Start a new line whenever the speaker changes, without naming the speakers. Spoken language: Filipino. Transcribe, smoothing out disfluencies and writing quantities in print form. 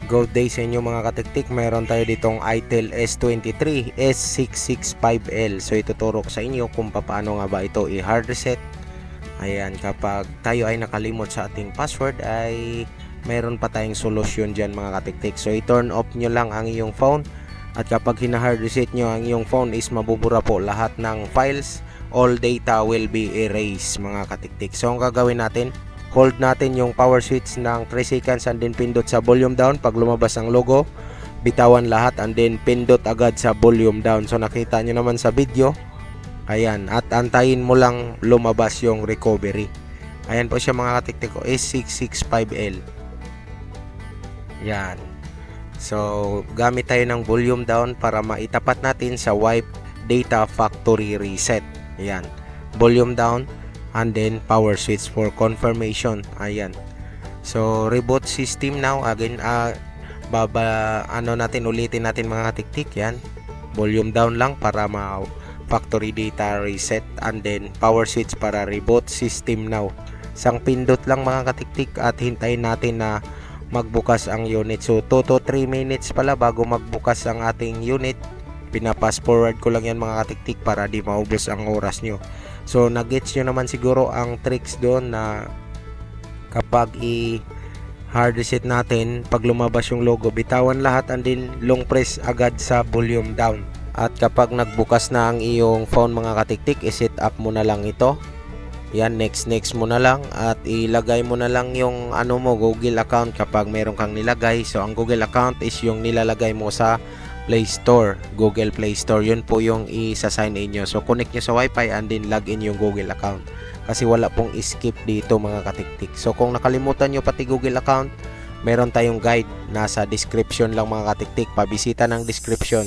Good day sa inyo mga katiktik. Meron tayo ditong ITEL S23 S665L. So ituturo ko sa inyo kung paano nga ba ito i-hard reset. Ayan, kapag tayo ay nakalimot sa ating password ay meron pa tayong solusyon dyan mga katiktik. So i-turn off nyo lang ang iyong phone. At kapag hina-hard reset nyo ang iyong phone is mabubura po lahat ng files. All data will be erased mga katiktik. So ang gagawin natin, hold natin yung power switch ng 3 seconds and then pindot sa volume down. Pag lumabas ang logo, bitawan lahat and then pindot agad sa volume down. So nakita nyo naman sa video. Ayan, at antayin mo lang lumabas yung recovery. Ayan po siya mga katiktik ko, S665L. Yan. So gamit tayo ng volume down para maitapat natin sa wipe data factory reset. Ayan, volume down and then power switch for confirmation. Ayan. So reboot system now. Again, ulitin natin mga katiktik. Yan, volume down lang para factory data reset and then power switch para reboot system now. Isang pindot lang mga katiktik at hintayin natin na magbukas ang unit. So 2 to 3 minutes pala bago magbukas ang ating unit. Pinapass forward ko lang yan mga katiktik para di maubos ang oras nyo. So nag-gets nyo naman siguro ang tricks doon na kapag i-hard reset natin, pag lumabas yung logo, bitawan lahat and then long press agad sa volume down. At kapag nagbukas na ang iyong phone mga katiktik, i-set up mo na lang ito. Yan, next mo na lang at ilagay mo na lang yung Google account kapag meron kang nilagay. So ang Google account is yung nilalagay mo sa Play Store, Google Play Store. Yun po yung isa-sign in nyo. So connect nyo sa Wi-Fi and then log in yung Google account. Kasi wala pong skip dito mga katiktik. So kung nakalimutan nyo pati Google account, meron tayong guide. Nasa description lang mga katiktik. Pabisita ng description.